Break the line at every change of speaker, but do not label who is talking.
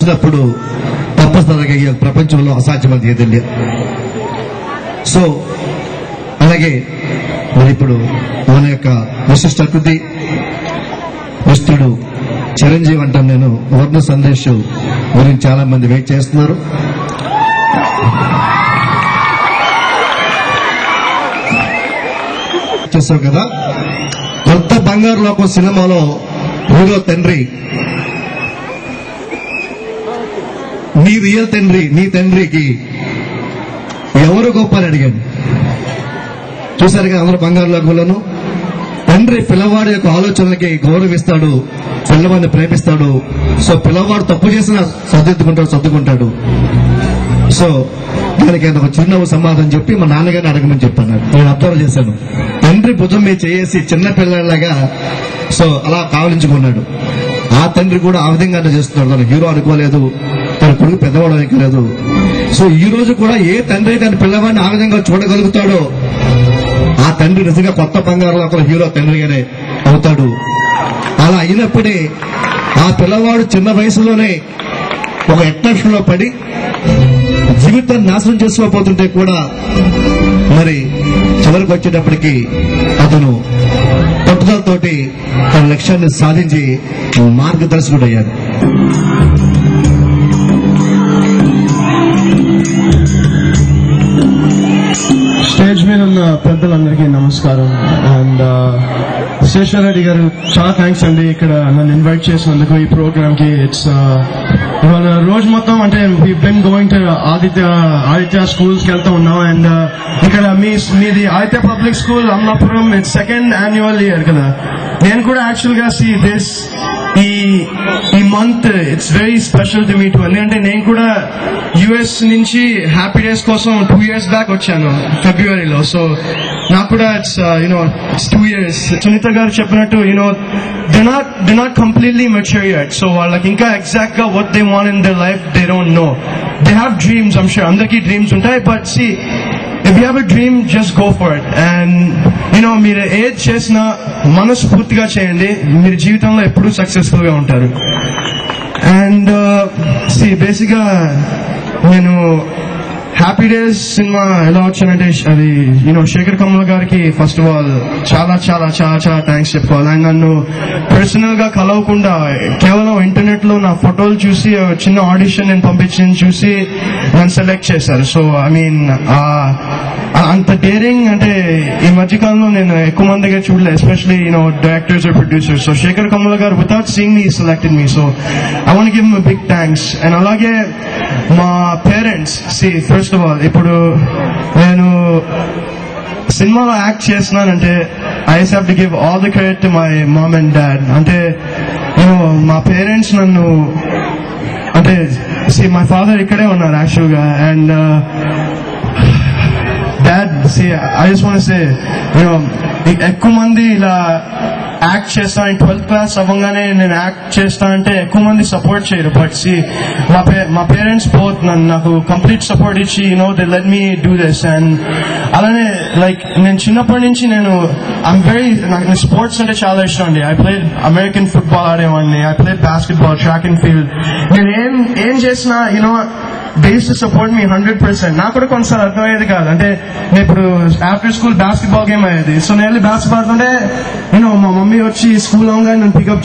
వచ్చినప్పుడు తప్పనిసరిగా ఈ ప్రపంచంలో అసాధ్యమైనది ఏదండి. సో అలాగే మరి ఇప్పుడు మన యొక్క విశిష్ట అతిథి మిస్టుడు చిరంజీవి అంటాను నేను. వర్ణ సందేశ్ గురించి చాలా మంది వెయిట్ చేస్తున్నారు. చేస్తావు కదా, కొత్త బంగారు లోకం సినిమాలో హీరో తండ్రి, నీ రియల్ తండ్రి, నీ తండ్రికి ఎవరు గొప్ప అని అడిగాడు. చూశారుగా అందరూ బంగారు లోకంలోను తండ్రి పిల్లవాడి యొక్క ఆలోచనలకి గౌరవిస్తాడు, పిల్లవాడిని ప్రేమిస్తాడు. సో పిల్లవాడు తప్పు చేసినా సర్దుకుంటాడు. సో దానికి ఆయన ఒక చిన్న సమాధానం చెప్పి మా నాన్నగారిని అడగమని చెప్పాను. నేను అబ్జర్వ్ చేశాను. తండ్రి భుజం మీద చేసి చిన్న పిల్లలాగా సో అలా కావలించుకున్నాడు. ఆ తండ్రి కూడా ఆ విధంగానే చేస్తున్నాడు. తన హీరో అనుకోలేదు, తన కొడుకు పెద్దవాడు అనుకోలేదు. సో ఈ రోజు కూడా ఏ తండ్రి తన పిల్లవాడిని ఆ విధంగా చూడగలుగుతాడో ఆ తండ్రి నిజంగా కొత్త బంగారు అక్కడ హీరో తండ్రిగానే అవుతాడు. అలా అయినప్పుడే ఆ పిల్లవాడు చిన్న వయసులోనే ఒక ఎట్నక్షలో పడి జీవితాన్ని నాశనం చేసుకోపోతుంటే కూడా మరి చివరికి వచ్చేటప్పటికి అతను పట్టుదలతోటి తన లక్ష్యాన్ని సాధించి మార్గదర్శకుడయ్యాడు.
స్టేజ్ మీద ఉన్న పెద్దలందరికీ నమస్కారం. అండ్ శేషారెడ్డి గారు చాలా థ్యాంక్స్ అండి ఇక్కడ నన్ను ఇన్వైట్ చేసినందుకు ఈ ప్రోగ్రామ్ కి. ఇట్స్ ఇవాళ రోజు మొత్తం అంటే we been going to Aditya schools కి వెళ్తా ఉన్నాం. అండ్ ఇక్కడ మీది Aditya public school Amalapuram, it's 2nd annual year కదా. నేను కూడా యాక్చువల్ గా ఈ month it's very special to me two. ఎందుకంటే నేను కూడా యుఎస్ నుంచి హ్యాపీ డేస్ కోసం 2 years బ్యాక్ వచ్చాను ఫిబ్రవరిలో. సో నాకు కూడా ఇట్స్ 2 years. సునీత గారు చెప్పినట్టు they not completely mature yet. So వాళ్ళకి ఇంకా ఎగ్జాక్ట్ గా what they want in their life they don't know. They have dreams, I'm sure అందరికీ డ్రీమ్స్ ఉంటాయి. But if you have a dream, just go for it. And మీరు ఏది చేసినా మనస్ఫూర్తిగా చేయండి, మీరు జీవితంలో ఎప్పుడూ సక్సెస్ఫుల్ గా ఉంటారు. అండ్ బేసిక్ గా నేను హ్యాపీ డేస్ సినిమా ఎలా వచ్చానంటే అది శేఖర్ కమల గారికి ఫస్ట్ ఆఫ్ ఆల్ చాలా చాలా చాలా చాలా థ్యాంక్స్ చెప్పుకోవాలి. ఆయన నన్ను పర్సనల్ గా కలవకుండా కేవలం ఇంటర్నెట్ లో నా ఫోటోలు చూసి చిన్న ఆడిషన్ నేను పంపించింది చూసి నన్ను సెలెక్ట్ చేశారు. సో ఐ మీన్ అంత డేరింగ్ అంటే ఈ మధ్యకాలంలో నేను ఎక్కువ మంది దగ్గర చూడలేదు, especially directors or producers. So Shekhar Kammula గారు without seeing me selected me. So I want give him big thanks. And అలాగే మా పేరెంట్స్, ఫస్ట్ ఆఫ్ ఆల్ ఇప్పుడు నేను సినిమాలో యాక్ట్ చేస్తున్నానంటే I have to give all the credit to my mom and dad. అంటే మా parents నన్ను అంటే మై ఫాదర్ ఇక్కడే ఉన్నారు యాక్చువల్ గా. And dad I just want say ఎక్కువ మంది ఇలా యాక్ట్ చేస్తా, 12th class అవ్వగానే నేను యాక్ట్ చేస్తా అంటే ఎక్కువ మంది సపోర్ట్ చేయరు. బట్ మా పేరెంట్స్ బోత్ నాకు కంప్లీట్ సపోర్ట్ ఇచ్చి they let me do this. And అలానే లైక్ నేను చిన్నప్పటి నుంచి నాకు స్పోర్ట్స్ అంటే చాలా ఇష్టం అండి. ఐ ప్లేడ్ అమెరికన్ ఫుట్బాల్ ఆడేవాడిని, I played basketball, track and field. నేను ఏం చేసినా they used to support me 100%. నాకు కూడా కొంచెం అర్థమయ్యేది కాదు. అంటే నేను ఇప్పుడు ఆఫ్టర్ స్కూల్ బాస్కెట్బాల్ గేమ్ అయ్యేది. సో నేను బాస్కెట్బాల్ ఆడుతుంటే మా మమ్మీ వచ్చి స్కూల్ అవగానే నన్ను పికప్